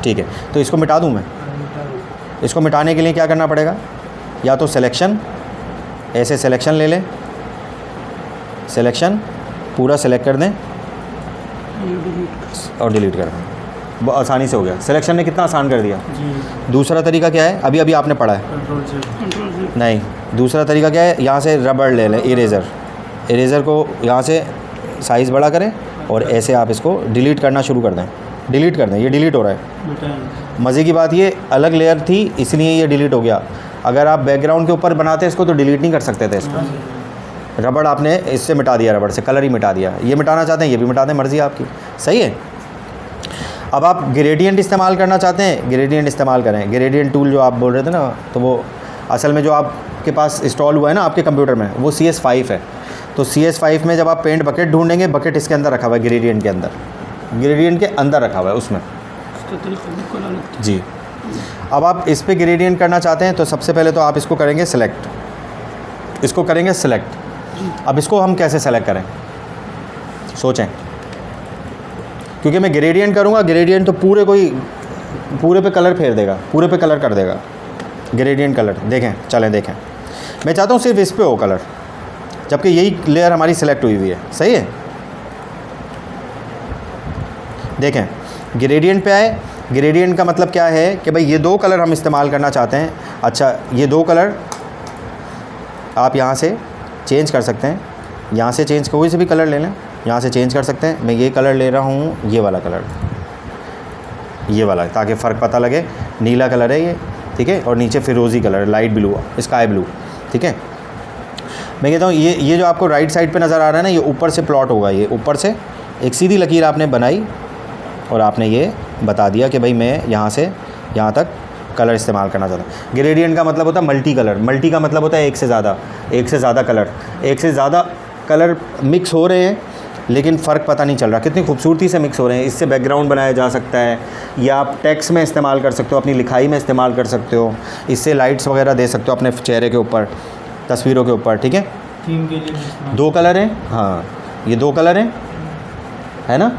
ठीक है, तो इसको मिटा दूँ मैं? इसको मिटाने के लिए क्या करना पड़ेगा? या तो सिलेक्शन, ऐसे सिलेक्शन ले लें, सिलेक्शन पूरा सेलेक्ट कर दें और डिलीट कर दें, बहुत आसानी से हो गया। सिलेक्शन ने कितना आसान कर दिया। दूसरा तरीका क्या है? अभी आपने पढ़ा है नहीं, दूसरा तरीका क्या है? यहाँ से रबड़ ले लें, इरेज़र को यहाँ से साइज़ बड़ा करें और ऐसे आप इसको डिलीट करना शुरू कर दें, डिलीट कर दें। ये डिलीट हो रहा है। मज़े की बात ये अलग लेयर थी इसलिए ये डिलीट हो गया। अगर आप बैकग्राउंड के ऊपर बनाते इसको तो डिलीट नहीं कर सकते थे इसको। रबड़ आपने इससे मिटा दिया, रबड़ से कलर ही मिटा दिया। ये मिटाना चाहते हैं ये भी मिटा दें, मर्ज़ी आपकी, सही है। अब आप ग्रेडियंट इस्तेमाल करना चाहते हैं, ग्रेडियंट इस्तेमाल करें। ग्रेडियंट टूल जो आप बोल रहे थे ना, तो वो असल में जो आपके पास इंस्टॉल हुआ है ना आपके कंप्यूटर में, वो CS5 है। तो CS5 में जब आप पेंट बकेट ढूंढेंगे, बकेट इसके अंदर रखा हुआ है, ग्रेडियंट के अंदर, ग्रेडियंट के अंदर रखा हुआ है उसमें जी। अब आप इस पे ग्रेडियंट करना चाहते हैं तो सबसे पहले तो आप इसको करेंगे सिलेक्ट, इसको करेंगे सिलेक्ट। अब इसको हम कैसे सेलेक्ट करें सोचें, क्योंकि मैं ग्रेडियंट करूँगा, ग्रेडियंट तो पूरे पे कलर फेर देगा, पूरे पे कलर कर देगा ग्रेडियंट कलर। देखें, चलें देखें, मैं चाहता हूँ सिर्फ इस पे हो कलर, जबकि यही लेयर हमारी सेलेक्ट हुई हुई है, सही है। देखें, ग्रेडियंट पे आए। ग्रेडियंट का मतलब क्या है कि भाई ये दो कलर हम इस्तेमाल करना चाहते हैं। अच्छा, ये दो कलर आप यहाँ से चेंज कर सकते हैं, यहाँ से चेंज, कोई से भी कलर ले लें, यहाँ से चेंज कर सकते हैं। मैं ये कलर ले रहा हूँ, ये वाला कलर, ये वाला, ताकि फ़र्क पता लगे। नीला कलर है ये, ठीक है, और नीचे फिरोज़ी colour, light blue, sky blue, ठीक है। मैं कहता हूँ ये जो आपको राइट साइड पे नज़र आ रहा है ना, ये ऊपर से प्लॉट होगा। ये ऊपर से एक सीधी लकीर आपने बनाई और आपने ये बता दिया कि भाई मैं यहाँ से यहाँ तक कलर इस्तेमाल करना चाहता हूँ। ग्रेडियंट का मतलब होता है मल्टी कलर, मल्टी का मतलब होता है एक से ज़्यादा कलर, एक से ज़्यादा कलर मिक्स हो रहे हैं लेकिन फ़र्क पता नहीं चल रहा, कितनी खूबसूरती से मिक्स हो रहे हैं। इससे बैकग्राउंड बनाया जा सकता है, या आप टेक्स्ट में इस्तेमाल कर सकते हो, अपनी लिखाई में इस्तेमाल कर सकते हो, इससे लाइट्स वगैरह दे सकते हो अपने चेहरे के ऊपर, तस्वीरों के ऊपर, ठीक है। थीम के लिए दो कलर हैं, हाँ ये दो कलर हैं, है ना।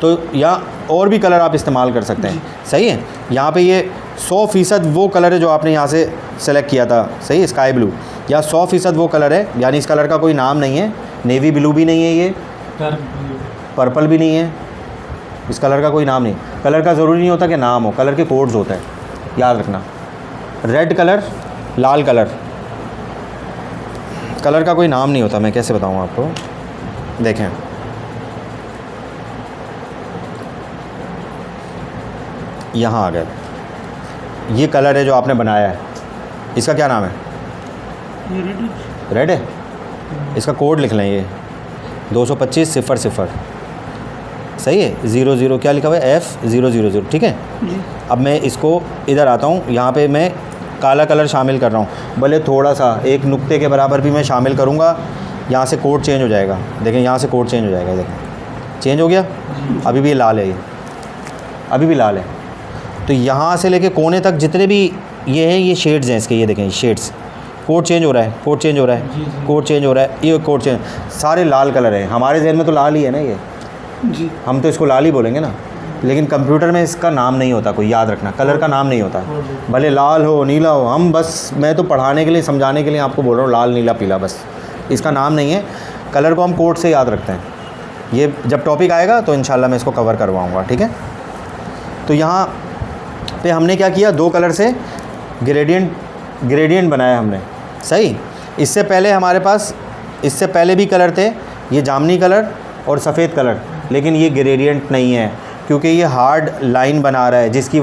तो या और भी कलर आप इस्तेमाल कर सकते हैं, सही है। यहाँ पे ये 100% वो कलर है जो आपने यहाँ से सेलेक्ट किया था, सही है, स्काई ब्लू, या 100% वो कलर है, यानी इस कलर का कोई नाम नहीं है। नेवी ब्लू भी नहीं है, ये पर्पल भी नहीं है, इस कलर का कोई नाम नहीं। कलर का ज़रूरी नहीं होता कि नाम हो, कलर के कोड्स होते हैं, याद रखना। रेड कलर, लाल कलर, कलर का कोई नाम नहीं होता, मैं कैसे बताऊँ आपको। देखें, यहाँ आ गए, ये कलर है जो आपने बनाया है, इसका क्या नाम है? रेड है। इसका कोड लिख लें, ये 225-00, सही है। 00 क्या लिखा हुआ है? F000, ठीक है। अब मैं इसको इधर आता हूँ, यहाँ पे मैं काला कलर शामिल कर रहा हूँ, भले थोड़ा सा एक नुक्ते के बराबर भी मैं शामिल करूँगा, यहाँ से कोड चेंज हो जाएगा। देखें, यहाँ से कोड चेंज हो जाएगा, देखें चेंज हो गया। अभी भी लाल है, ये अभी भी लाल है। तो यहाँ से लेके कोने तक जितने भी ये हैं, ये शेड्स हैं इसके, ये देखें शेड्स, कोड चेंज हो रहा है, कोड चेंज हो रहा है, कोड चेंज हो रहा है, ये कोड चेंज, सारे लाल कलर हैं। हमारे जहन में तो लाल ही है ना ये जी, हम तो इसको लाल ही बोलेंगे ना, लेकिन कंप्यूटर में इसका नाम नहीं होता कोई, याद रखना, कलर का नाम नहीं होता, भले लाल हो नीला हो। हम बस, मैं तो पढ़ाने के लिए, समझाने के लिए आपको बोल रहा हूँ, लाल नीला पीला, बस इसका नाम नहीं है। कलर को हम कोड से याद रखते हैं। ये जब टॉपिक आएगा तो इंशाल्लाह मैं इसको कवर करवाऊँगा, ठीक है। तो यहाँ पे हमने क्या किया, दो कलर से ग्रेडियंट बनाया हमने, सही। इससे पहले हमारे पास, इससे पहले भी कलर थे, ये जामनी कलर और सफ़ेद कलर, लेकिन ये ग्रेडियंट नहीं है क्योंकि ये हार्ड लाइन बना रहा है, जिसकी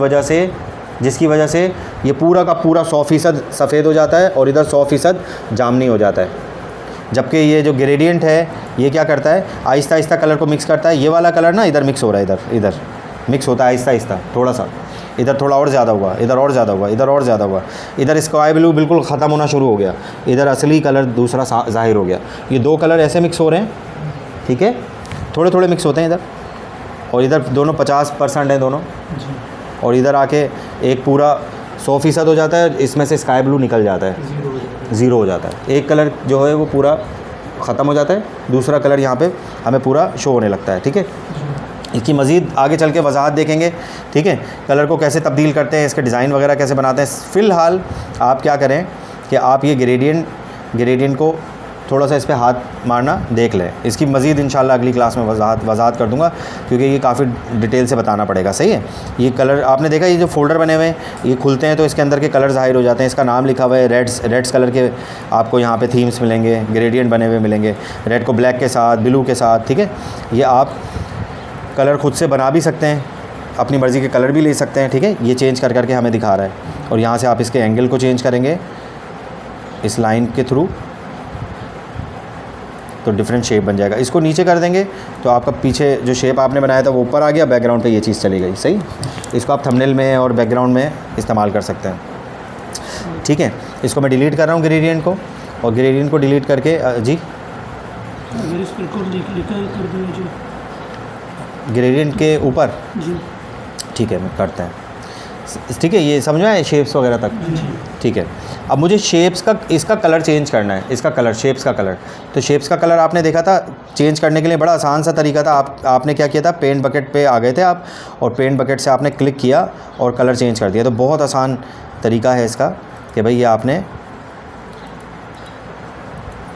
वजह से ये पूरा का पूरा 100% सफ़ेद हो जाता है और इधर 100% जामनी हो जाता है। जबकि ये जो ग्रेडियंट है ये क्या करता है, आहिस्ता आहिस्ता कलर को मिक्स करता है। ये वाला कलर ना इधर मिक्स हो रहा है, इधर मिक्स होता है आहिस्ता आहिस्ता, थोड़ा सा इधर थोड़ा और ज़्यादा हुआ, इधर और ज़्यादा हुआ, इधर और ज़्यादा हुआ, इधर स्काई ब्लू बिल्कुल ख़त्म होना शुरू हो गया, इधर असली कलर दूसरा ज़ाहिर हो गया। ये दो कलर ऐसे मिक्स हो रहे हैं, ठीक है, थोड़े थोड़े मिक्स होते हैं इधर, और इधर दोनों 50% हैं दोनों, और इधर आके एक पूरा 100% हो जाता है। इसमें से स्काई ब्लू निकल जाता है, 0 हो जाता है। एक कलर जो है वो पूरा ख़त्म हो जाता है, दूसरा कलर यहाँ पे हमें पूरा शो होने लगता है, ठीक है। इसकी मज़ीद आगे चल के वजाहत देखेंगे, ठीक है, कलर को कैसे तब्दील करते हैं, इसके डिज़ाइन वगैरह कैसे बनाते हैं। फ़िलहाल आप क्या करें कि आप ये ग्रेडियंट को थोड़ा सा इस पर हाथ मारना देख लें। इसकी मज़ीद इंशाल्लाह अगली क्लास में वजाहत कर दूंगा, क्योंकि ये काफ़ी डिटेल से बताना पड़ेगा। सही है। ये कलर आपने देखा, ये जो फ़ोल्डर बने हुए हैं ये खुलते हैं तो इसके अंदर के कलर ज़ाहिर हो जाते हैं। इसका नाम लिखा हुआ है रेड्स कलर के आपको यहाँ पे थीम्स मिलेंगे, ग्रेडियंट बने हुए मिलेंगे, रेड को ब्लैक के साथ, ब्लू के साथ, ठीक है। ये आप कलर ख़ुद से बना भी सकते हैं, अपनी मर्ज़ी के कलर भी ले सकते हैं, ठीक है। ये चेंज कर करके हमें दिखा रहा है। और यहाँ से आप इसके एंगल को चेंज करेंगे इस लाइन के थ्रू, तो डिफरेंट शेप बन जाएगा। इसको नीचे कर देंगे तो आपका पीछे जो शेप आपने बनाया था वो ऊपर आ गया, बैकग्राउंड पे ये चीज़ चली गई। सही। इसको आप थंबनेल में और बैकग्राउंड में इस्तेमाल कर सकते हैं, ठीक है। इसको मैं डिलीट कर रहा हूँ ग्रेडियंट को, और ग्रेडियंट को डिलीट करके जी ग्रेडियंट के ऊपर, ठीक है, मैं करते हैं, ठीक है। ये समझ में आए शेप्स वगैरह तक, ठीक है। अब मुझे शेप्स का इसका कलर चेंज करना है, इसका कलर, शेप्स का कलर। तो शेप्स का कलर आपने देखा था चेंज करने के लिए बड़ा आसान सा तरीका था। आपने क्या किया था, पेंट बकेट पे आ गए थे आप, और पेंट बकेट से आपने क्लिक किया और कलर चेंज कर दिया। तो बहुत आसान तरीका है इसका कि भाई ये आपने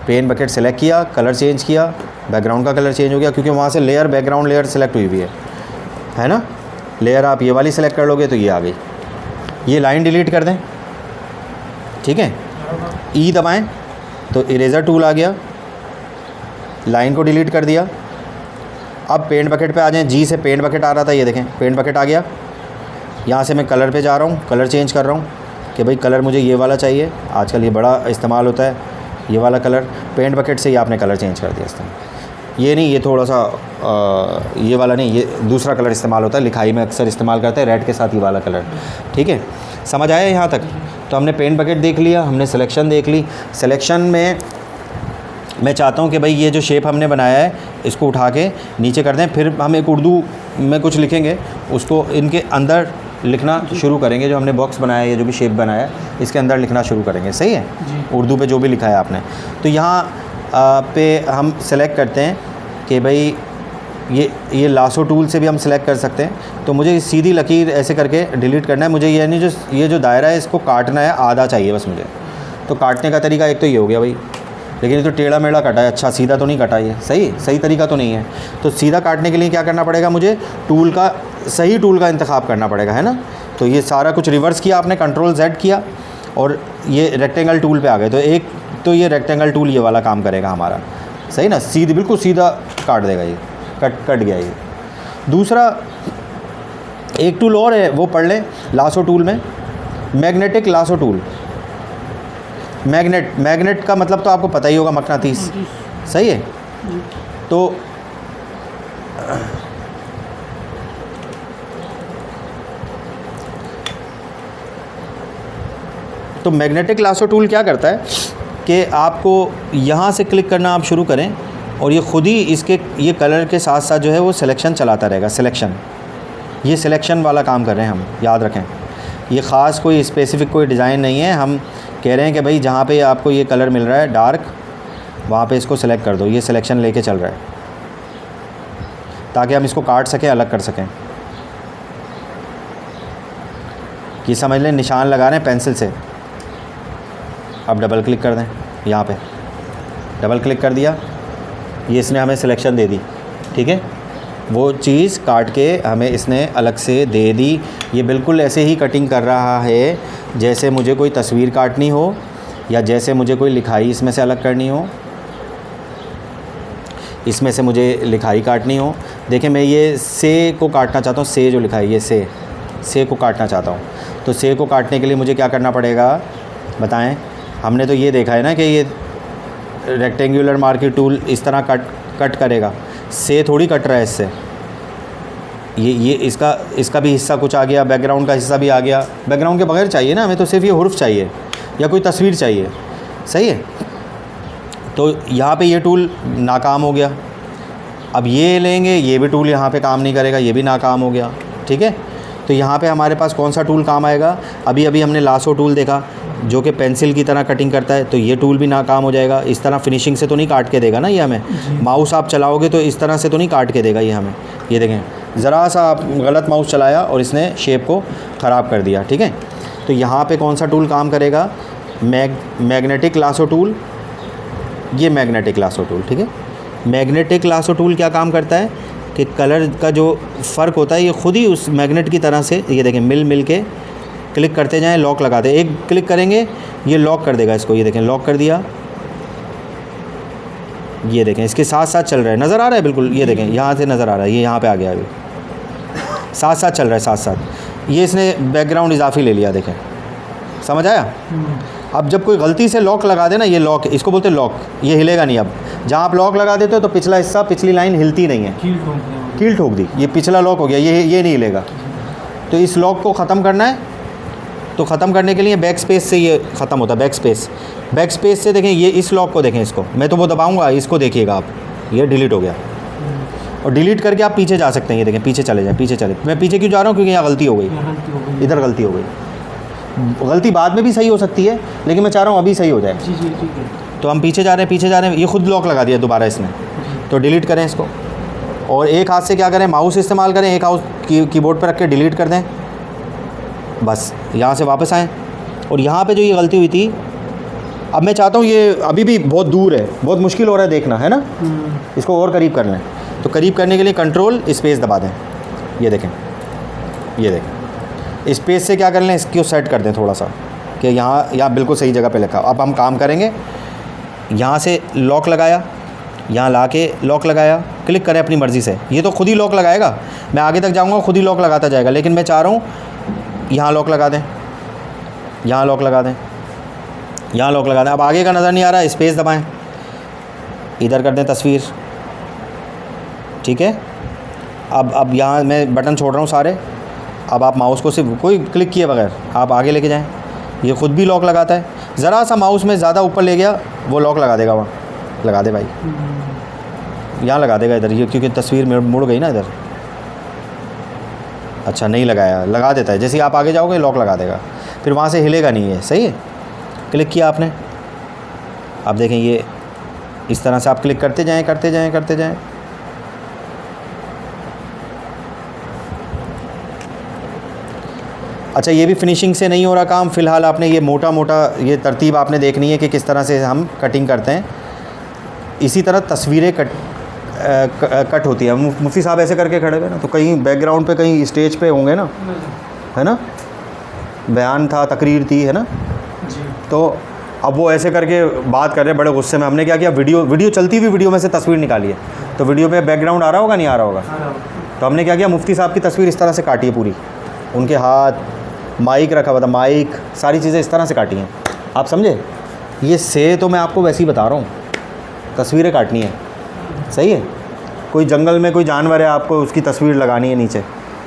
पेन बकेट सेलेक्ट किया, कलर चेंज किया, बैकग्राउंड का कलर चेंज हो गया, क्योंकि वहाँ से लेयर, बैकग्राउंड लेयर सेलेक्ट हुई हुई है ना। लेयर आप ये वाली सेलेक्ट कर लोगे तो ये आ गई। ये लाइन डिलीट कर दें, ठीक है। ई दबाएं तो इरेज़र टूल आ गया, लाइन को डिलीट कर दिया। अब पेंट बकेट पे आ जाएं, जी से पेंट बकेट आ रहा था, ये देखें पेंट बकेट आ गया। यहाँ से मैं कलर पे जा रहा हूँ, कलर चेंज कर रहा हूँ कि भाई कलर मुझे ये वाला चाहिए, आजकल ये बड़ा इस्तेमाल होता है ये वाला कलर। पेंट बकेट से ही आपने कलर चेंज कर दिया इस तरह, ये नहीं, ये थोड़ा सा ये वाला नहीं, ये दूसरा कलर इस्तेमाल होता है, लिखाई में अक्सर इस्तेमाल करते हैं रेड के साथ ये वाला कलर, ठीक है। समझ आया यहाँ तक। तो हमने पेंट बकेट देख लिया, हमने सिलेक्शन देख ली। सिलेक्शन में मैं चाहता हूँ कि भाई ये जो शेप हमने बनाया है इसको उठा के नीचे कर दें, फिर हम एक उर्दू में कुछ लिखेंगे, उसको इनके अंदर लिखना शुरू करेंगे। जो हमने बॉक्स बनाया है, ये जो भी शेप बनाया है इसके अंदर लिखना शुरू करेंगे। सही है, उर्दू पे जो भी लिखा है आपने। तो यहाँ पे हम सेलेक्ट करते हैं कि भाई ये लासो टूल से भी हम सेलेक्ट कर सकते हैं। तो मुझे सीधी लकीर ऐसे करके डिलीट करना है। मुझे ये नहीं, ये जो दायरा है इसको काटना है, आधा चाहिए बस मुझे। तो काटने का तरीका एक तो ये हो गया भाई, लेकिन ये तो टेढ़ा मेढ़ा कटा है, अच्छा सीधा तो नहीं कटा, ये सही तरीका तो नहीं है। तो सीधा काटने के लिए क्या करना पड़ेगा, मुझे सही टूल का इंतखाब करना पड़ेगा, है ना। तो ये सारा कुछ रिवर्स किया आपने, कंट्रोल Z किया और ये रेक्टेंगल टूल पे आ गए। तो एक तो ये रेक्टेंगल टूल ये वाला काम करेगा हमारा, सही ना, बिल्कुल सीधा काट देगा, ये कट गया ये। दूसरा एक टूल और है, वो पढ़ लें लासो टूल में, मैग्नेटिक लासो टूल। मैग्नेट का मतलब तो आपको पता ही होगा, मकनातीस, सही है। तो मैग्नेटिक लासो टूल क्या करता है कि आपको यहाँ से क्लिक करना आप शुरू करें और ये ख़ुद ही ये कलर के साथ साथ जो है वो सिलेक्शन चलाता रहेगा। ये सिलेक्शन वाला काम कर रहे हैं हम, याद रखें। ये ख़ास कोई स्पेसिफ़िक कोई डिज़ाइन नहीं है, हम कह रहे हैं कि भाई जहाँ पे आपको ये कलर मिल रहा है डार्क, वहाँ पे इसको सेलेक्ट कर दो। ये सिलेक्शन लेके चल रहा है ताकि हम इसको काट सकें, अलग कर सकें। ये समझ लें निशान लगा रहे हैं पेंसिल से। अब डबल क्लिक कर दें, यहाँ पे डबल क्लिक कर दिया, ये इसने हमें सिलेक्शन दे दी, ठीक है। वो चीज़ काट के हमें इसने अलग से दे दी। ये बिल्कुल ऐसे ही कटिंग कर रहा है जैसे मुझे कोई तस्वीर काटनी हो या जैसे मुझे कोई लिखाई इसमें से अलग करनी हो, इसमें से मुझे लिखाई काटनी हो। देखें मैं ये से को काटना चाहता हूँ, से जो लिखा है ये से को काटना चाहता हूँ। तो से को काटने के लिए मुझे क्या करना पड़ेगा बताएं। हमने तो ये देखा है ना कि ये रेक्टेंगुलर मार्कर टूल इस तरह कट करेगा, से थोड़ी कट रहा है इससे। ये इसका भी हिस्सा कुछ आ गया, बैकग्राउंड का हिस्सा भी आ गया। बैकग्राउंड के बगैर चाहिए ना हमें, तो सिर्फ ये हुर्फ चाहिए या कोई तस्वीर चाहिए, सही है। तो यहाँ पे ये टूल नाकाम हो गया। अब ये लेंगे, ये भी टूल यहाँ पे काम नहीं करेगा, ये भी नाकाम हो गया, ठीक है। तो यहाँ पे हमारे पास कौन सा टूल काम आएगा, अभी हमने लासो टूल देखा जो कि पेंसिल की तरह कटिंग करता है, तो ये टूल भी नाकाम हो जाएगा। इस तरह फिनिशिंग से तो नहीं काट के देगा ना ये हमें, माउस आप चलाओगे तो इस तरह से तो नहीं काट के देगा ये हमें। ये देखें ज़रा सा आप गलत माउस चलाया और इसने शेप को ख़राब कर दिया, ठीक है। तो यहाँ पे कौन सा टूल काम करेगा? मैग्नेटिक लासो टूल, ये मैग्नेटिक लासो टूल, ठीक है। मैग्नेटिक लासो टूल क्या काम करता है कि कलर का जो फ़र्क होता है ये खुद ही उस मैग्नेट की तरह से, ये देखें, मिल के क्लिक करते जाएं, लॉक लगाते, एक क्लिक करेंगे ये लॉक कर देगा इसको, ये देखें लॉक कर दिया, ये देखें इसके साथ साथ चल रहा है, नज़र आ रहा है बिल्कुल, ये देखें यहाँ से नज़र आ रहा है, ये यहाँ पे आ गया, अभी साथ साथ चल रहा है, साथ साथ। ये इसने बैकग्राउंड इजाफी ले लिया, देखें, समझ आया। अब जब कोई गलती से लॉक लगा दे ना, ये लॉक, इसको बोलते हैं लॉक, ये हिलेगा नहीं। अब जहाँ आप लॉक लगा देते हो तो पिछला हिस्सा, पिछली लाइन हिलती नहीं है, कील ठोक दी, ये पिछला लॉक हो गया, ये नहीं हिलेगा। तो इस लॉक को ख़त्म करना है, तो ख़त्म करने के लिए बैक स्पेस से ये ख़त्म होता है, बैक स्पेस से देखें, ये इस लॉक को देखें, इसको मैं तो वो दबाऊंगा, इसको देखिएगा आप, ये डिलीट हो गया। और डिलीट करके आप पीछे जा सकते हैं, ये देखें पीछे चले जाएँ, पीछे चले। मैं पीछे क्यों जा रहा हूँ? क्योंकि यहाँ गलती हो गई, इधर गलती हो गई। गलती बाद में भी सही हो सकती है, लेकिन मैं चाह रहा हूँ अभी सही हो जाए। जी ठीक है। तो हम पीछे जा रहे हैं, ये खुद लॉक लगा दिया दोबारा इसने, तो डिलीट करें इसको। और एक हाथ से क्या करें, माउस इस्तेमाल करें, एक हाथ कीबोर्ड पर रख के डिलीट कर दें, बस। यहाँ से वापस आएँ और यहाँ पे जो ये गलती हुई थी, अब मैं चाहता हूँ, ये अभी भी बहुत दूर है, बहुत मुश्किल हो रहा है देखना, है ना। इसको और करीब कर लें, तो करीब करने के लिए कंट्रोल स्पेस दबा दें, ये देखें, ये देखें, स्पेस से क्या कर लें, इसको सेट कर दें थोड़ा सा, कि यहाँ बिल्कुल सही जगह पे लिखा। अब हम काम करेंगे, यहाँ से लॉक लगाया, यहाँ ला के लॉक लगाया, क्लिक करें अपनी मर्ज़ी से, ये तो खुद ही लॉक लगाएगा, मैं आगे तक जाऊँगा खुद ही लॉक लगाता जाएगा, लेकिन मैं चाह रहा हूँ यहाँ लॉक लगा दें, यहाँ लॉक लगा दें, यहाँ लॉक लगा दें। अब आगे का नज़र नहीं आ रहा, स्पेस दबाएं, इधर कर दें तस्वीर, ठीक है। अब यहाँ मैं बटन छोड़ रहा हूँ सारे, अब आप माउस को सिर्फ कोई क्लिक किए बगैर आप आगे लेके जाएं, ये खुद भी लॉक लगाता है। ज़रा सा माउस में ज़्यादा ऊपर ले गया, वो लॉक लगा देगा, वहाँ लगा दे भाई, यहाँ लगा देगा इधर, ये क्योंकि तस्वीर में मुड़ गई ना इधर। अच्छा नहीं लगाया, लगा देता है, जैसे ही आप आगे जाओगे लॉक लगा देगा, फिर वहाँ से हिलेगा नहीं है, सही है। क्लिक किया आपने, आप देखें ये इस तरह से आप क्लिक करते जाएं, करते जाएं, करते जाएं। अच्छा ये भी फिनिशिंग से नहीं हो रहा काम, फ़िलहाल आपने ये मोटा मोटा ये तरतीब आपने देखनी है कि किस तरह से हम कटिंग करते हैं। इसी तरह तस्वीरें कट होती है। मुफ्ती साहब ऐसे करके खड़े हुए ना, तो कहीं बैकग्राउंड पे कहीं स्टेज पे होंगे ना, है ना, बयान था, तकरीर थी, है ना जी। तो अब वो ऐसे करके बात कर रहे हैं बड़े गुस्से में। हमने क्या किया, वीडियो चलती हुई वीडियो में से तस्वीर निकाली है, तो वीडियो पे बैकग्राउंड आ रहा होगा, नहीं आ रहा होगा, तो हमने क्या किया, मुफ्ती साहब की तस्वीर इस तरह से काटी है पूरी, उनके हाथ, माइक रखा हुआ था, माइक, सारी चीज़ें इस तरह से काटी हैं, आप समझे। ये से तो मैं आपको वैसे ही बता रहा हूँ, तस्वीरें काटनी है, सही है। कोई जंगल में कोई जानवर है, आपको उसकी तस्वीर लगानी है नीचे,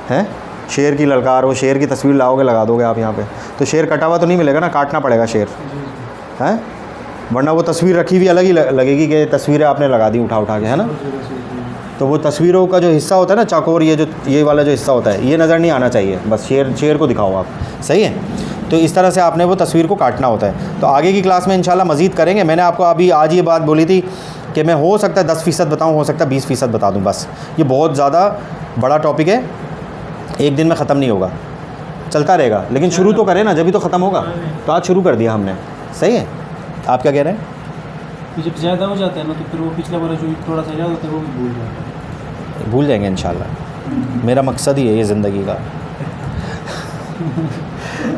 हैं, शेर की ललकार, वो शेर की तस्वीर लाओगे, लगा दोगे आप यहाँ पे, तो शेर कटा हुआ तो नहीं मिलेगा ना, काटना पड़ेगा शेर, हैं, वरना वो तस्वीर रखी हुई अलग ही लगेगी कि तस्वीरें आपने लगा दी उठा के, है ना। तो वो तस्वीरों का जो हिस्सा होता है ना, चौकोर, ये वाला जो हिस्सा होता है, ये नज़र नहीं आना चाहिए, बस शेर को दिखाओ आप, सही है। तो इस तरह से आपने वो तस्वीर को काटना होता है। तो आगे की क्लास में इंशाल्लाह मज़ीद करेंगे। मैंने आपको अभी आज ये बात बोली थी कि मैं हो सकता है 10% बताऊँ, हो सकता है 20% बता दूँ, बस। ये बहुत ज़्यादा बड़ा टॉपिक है, एक दिन में ख़त्म नहीं होगा, चलता रहेगा, लेकिन शुरू तो करें ना, जब भी तो ख़त्म होगा। तो आज शुरू कर दिया हमने, सही है। आप क्या कह रहे हैं? जब ज़्यादा हो जाता है ना, तो फिर वो पिछला वाला जो थोड़ा सा याद होता है वो भी भूल जाएंगे इंशाल्लाह। मेरा मकसद ही है ये ज़िंदगी का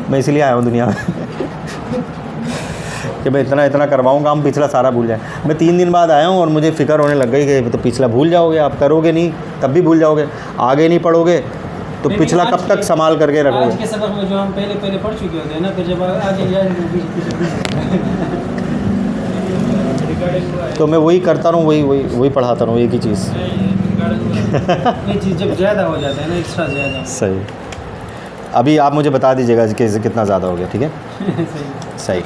मैं इसलिए आया हूँ दुनिया में कि मैं इतना करवाऊँ काम, पिछला सारा भूल जाए। मैं 3 दिन बाद आया हूँ और मुझे फ़िक्र होने लग गई कि तो पिछला भूल जाओगे, आप करोगे नहीं तब भी भूल जाओगे, आगे नहीं पढ़ोगे तो पिछला कब तक संभाल करके रखोगे। आज के सबक में जो हम पहले पढ़ चुके होते हैं ना, फिर जब आगे तो मैं वही करता रहूँ, वही पढ़ाता रहूँ, एक ही चीज़ ये चीज़ जब ज़्यादा हो जाता है ना, एक्स्ट्रा ज़्यादा। सही। अभी आप मुझे बता दीजिएगा कि कितना ज़्यादा हो गया, ठीक है। सही।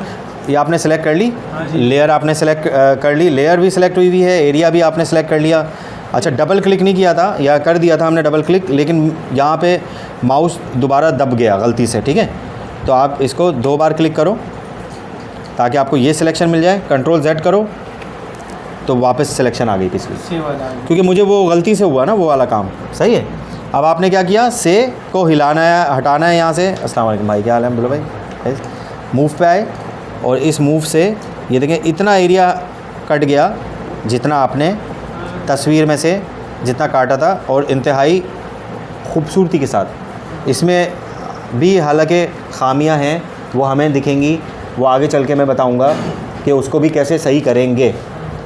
ये आपने सेलेक्ट कर ली, लेयर आपने सेलेक्ट कर ली, लेयर भी सिलेक्ट हुई है, एरिया भी आपने सेलेक्ट कर लिया। अच्छा डबल क्लिक नहीं किया था, या कर दिया था हमने डबल क्लिक, लेकिन यहाँ पे माउस दोबारा दब गया गलती से, ठीक है। तो आप इसको 2 बार क्लिक करो ताकि आपको ये सिलेक्शन मिल जाए। कंट्रोल Z करो तो वापस सिलेक्शन आ गई पिछली, क्योंकि मुझे वो गलती से हुआ ना वो वाला काम, सही है। अब आपने क्या किया, से को हिलाना है, हटाना है यहाँ से। अस्सलाम वालेकुम भाई, क्या हाल है? बोलो भाई। मूव पे आए और इस मूव से ये देखें इतना एरिया कट गया जितना आपने तस्वीर में से जितना काटा था, और इंतहाई खूबसूरती के साथ। इसमें भी हालांकि खामियां हैं, वो हमें दिखेंगी, वो आगे चल के मैं बताऊंगा कि उसको भी कैसे सही करेंगे।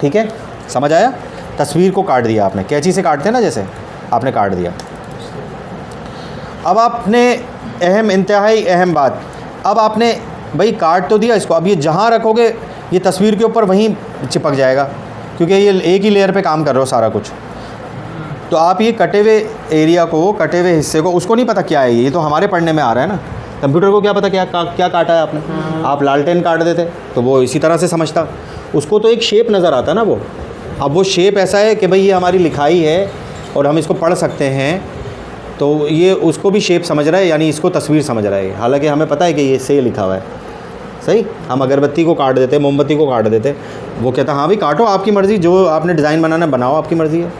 ठीक है, समझ आया? तस्वीर को काट दिया आपने, कैंची से काटते हैं ना, जैसे आपने काट दिया। अब आपने इंतहाई अहम बात, अब आपने भाई काट तो दिया इसको, अब ये जहाँ रखोगे ये तस्वीर के ऊपर वहीं चिपक जाएगा, क्योंकि ये एक ही लेयर पे काम कर रहे हो सारा कुछ। तो आप ये कटे हुए एरिया को, कटे हुए हिस्से को, उसको नहीं पता क्या है ये तो हमारे पढ़ने में आ रहा है ना। कंप्यूटर को क्या पता क्या काटा है आपने। आप लालटेन काट देते तो वो इसी तरह से समझता, उसको तो एक शेप नज़र आता ना वो। अब वो शेप ऐसा है कि भाई ये हमारी लिखाई है और हम इसको पढ़ सकते हैं, तो ये उसको भी शेप समझ रहा है, यानी इसको तस्वीर समझ रहा है। हालांकि हमें पता है कि ये से लिखा हुआ है, सही। हम अगरबत्ती को काट देते, मोमबत्ती को काट देते, वो कहता हाँ भाई काटो, आपकी मर्ज़ी, जो आपने डिज़ाइन बनाना बनाओ, आपकी मर्ज़ी है।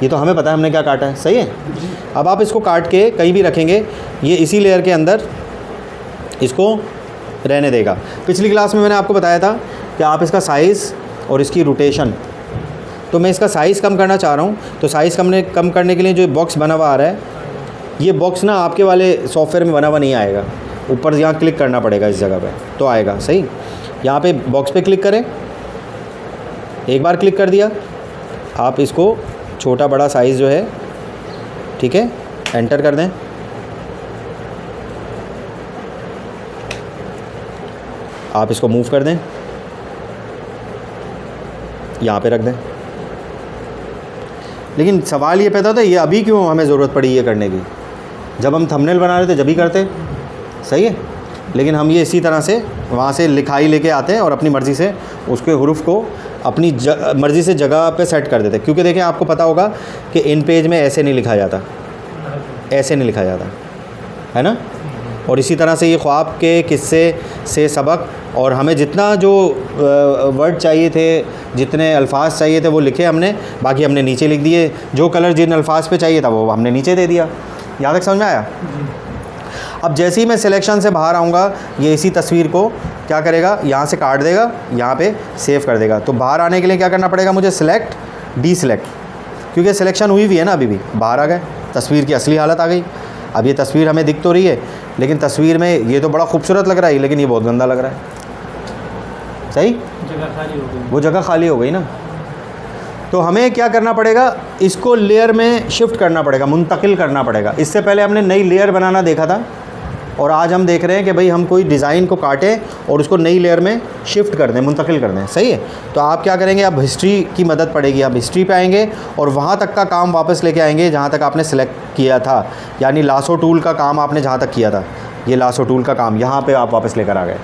ये तो हमें पता है हमने क्या काटा है, सही है। अब आप इसको काट के कहीं भी रखेंगे, ये इसी लेयर के अंदर इसको रहने देगा। पिछली क्लास में मैंने आपको बताया था कि आप इसका साइज़ और इसकी रोटेशन, तो मैं इसका साइज़ कम करना चाह रहा हूँ। तो साइज़ कम करने के लिए जो बॉक्स बना हुआ आ रहा है, ये बॉक्स ना आपके वाले सॉफ्टवेयर में बना हुआ नहीं आएगा, ऊपर यहाँ क्लिक करना पड़ेगा इस जगह पे तो आएगा, सही। यहाँ पे बॉक्स पे क्लिक करें, एक बार क्लिक कर दिया, आप इसको छोटा बड़ा साइज़ जो है, ठीक है, एंटर कर दें। आप इसको मूव कर दें, यहाँ पे रख दें। लेकिन सवाल ये पैदा होता है, ये अभी क्यों हमें ज़रूरत पड़ी ये करने की? जब हम थंबनेल बना रहे थे जब ही करते, सही है। लेकिन हम ये इसी तरह से वहाँ से लिखाई लेके आते हैं और अपनी मर्ज़ी से उसके हुरूफ को अपनी मर्ज़ी से जगह पे सेट कर देते। क्योंकि देखें, आपको पता होगा कि इन पेज में ऐसे नहीं लिखा जाता, ऐसे नहीं लिखा जाता है ना। और इसी तरह से ये ख्वाब के किस्से से सबक, और हमें जितना जो वर्ड चाहिए थे, जितने अल्फाज चाहिए थे वो लिखे हमने, बाकी हमने नीचे लिख दिए। जो कलर जिन अल्फाज पे चाहिए था वो हमने नीचे दे दिया। यहाँ तक समझ में आया? अब जैसे ही मैं सिलेक्शन से बाहर आऊँगा, ये इसी तस्वीर को क्या करेगा, यहाँ से काट देगा, यहाँ पे सेव कर देगा। तो बाहर आने के लिए क्या करना पड़ेगा मुझे, सिलेक्ट, डीसिलेक्ट, क्योंकि सिलेक्शन हुई हुई है ना, अभी भी बाहर आ गए, तस्वीर की असली हालत आ गई। अब ये तस्वीर हमें दिख तो रही है, लेकिन तस्वीर में ये तो बड़ा खूबसूरत लग रहा है, लेकिन ये बहुत गंदा लग रहा है, सही। जगह खाली हो गई, वो जगह खाली हो गई ना। तो हमें क्या करना पड़ेगा, इसको लेयर में शिफ्ट करना पड़ेगा, मुंतकिल करना पड़ेगा। इससे पहले हमने नई लेयर बनाना देखा था, और आज हम देख रहे हैं कि भाई हम कोई डिज़ाइन को काटें और उसको नई लेयर में शिफ्ट कर दें, मुंतकिल कर दें, सही है। तो आप क्या करेंगे, अब हिस्ट्री की मदद पड़ेगी। आप हिस्ट्री पे आएंगे और वहाँ तक का काम वापस लेके आएंगे जहाँ तक आपने सेलेक्ट किया था, यानी लासो टूल का काम आपने जहाँ तक किया था, ये लासो टूल का काम यहाँ पर आप वापस लेकर आ गए,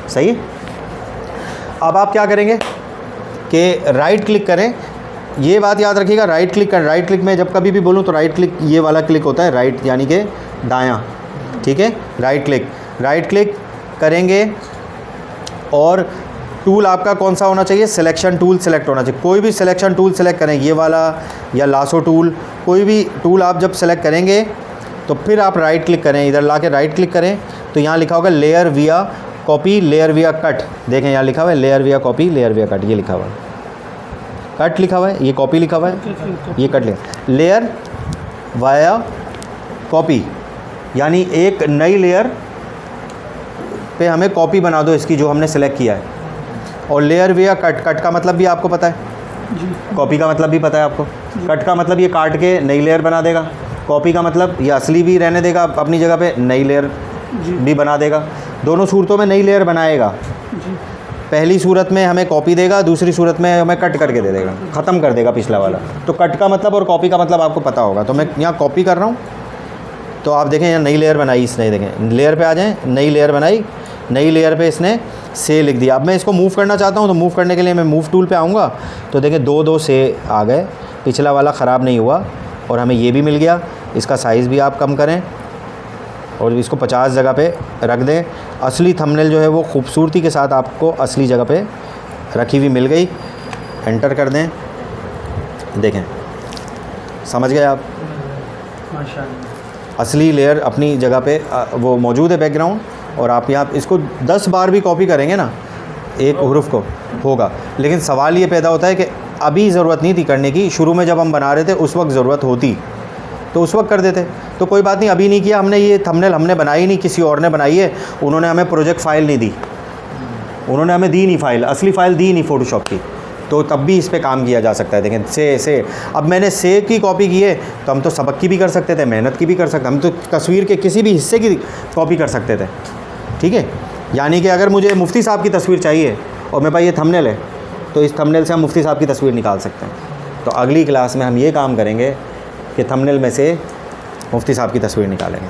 सही है। अब आप क्या करेंगे कि राइट क्लिक करें, ये बात याद रखिएगा, राइट क्लिक कर, राइट क्लिक में जब कभी भी बोलूँ तो राइट क्लिक ये वाला क्लिक होता है, राइट यानी कि दायां, ठीक है। राइट क्लिक करेंगे और टूल आपका कौन सा होना चाहिए, सिलेक्शन टूल सेलेक्ट होना चाहिए। कोई भी सिलेक्शन टूल सेलेक्ट करें, ये वाला या लासो टूल, कोई भी टूल आप जब सेलेक्ट करेंगे तो फिर आप राइट क्लिक करें, इधर ला के राइट क्लिक करें, तो यहाँ लिखा होगा लेयर विया कॉपी, लेयर विया कट। देखें यहाँ लिखा हुआ है लेयर विया कॉपी, लेयर विया कट, ये लिखा हुआ है, कट लिखा हुआ है, ये कॉपी लिखा हुआ है, ये कट लिखा। लेयर वाया कॉपी यानी एक नई लेयर पे हमें कॉपी बना दो इसकी जो हमने सेलेक्ट किया है। और लेयर विया कट, कट का मतलब भी आपको पता है, कॉपी का मतलब भी पता है आपको। कट का मतलब ये काट के नई लेयर बना देगा, कॉपी का मतलब ये असली भी रहने देगा अपनी जगह पे, नई लेयर भी बना देगा। दोनों सूरतों में नई लेयर बनाएगा। पहली सूरत में हमें कॉपी देगा, दूसरी सूरत में हमें कट करके दे देगा, ख़त्म कर देगा पिछला वाला। तो कट का मतलब और कॉपी का मतलब आपको पता होगा। तो मैं यहाँ कॉपी कर रहा हूँ, तो आप देखें यहाँ नई लेयर बनाई इसने, देखें लेयर पे आ जाएं, नई लेयर बनाई, नई लेयर पे इसने से लिख दिया। अब मैं इसको मूव करना चाहता हूँ, तो मूव करने के लिए मैं मूव टूल पे आऊँगा, तो देखें दो से आ गए, पिछला वाला ख़राब नहीं हुआ और हमें ये भी मिल गया। इसका साइज़ भी आप कम करें और इसको 50 जगह पे रख दें। असली थंबनेल जो है वो खूबसूरती के साथ आपको असली जगह पे रखी हुई मिल गई। एंटर कर दें, देखें समझ गए आप, माशाल्लाह। असली लेयर अपनी जगह पे वो मौजूद है बैकग्राउंड, और आप यहाँ इसको 10 बार भी कॉपी करेंगे ना एक हुरूफ को होगा। लेकिन सवाल ये पैदा होता है कि अभी ज़रूरत नहीं थी करने की, शुरू में जब हम बना रहे थे उस वक्त ज़रूरत होती तो उस वक्त कर देते। तो कोई बात नहीं, अभी नहीं किया हमने, ये थंबनेल हमने बनाई नहीं, किसी और ने बनाई है, उन्होंने हमें प्रोजेक्ट फ़ाइल नहीं दी, उन्होंने हमें दी नहीं फ़ाइल, असली फ़ाइल दी नहीं फ़ोटोशॉप की, तो तब भी इस पे काम किया जा सकता है। देखें से अब मैंने से की कॉपी की है, तो हम तो सबक की भी कर सकते थे, मेहनत की भी कर सकते, हम तो तस्वीर के किसी भी हिस्से की कॉपी कर सकते थे। ठीक है, यानी कि अगर मुझे मुफ्ती साहब की तस्वीर चाहिए और मेरे पास ये थंबनेल है, तो इस थंबनेल से हम मुफ्ती साहब की तस्वीर निकाल सकते हैं। तो अगली क्लास में हम ये काम करेंगे कि थंबनेल में से मुफ्ती साहब की तस्वीर निकालेंगे।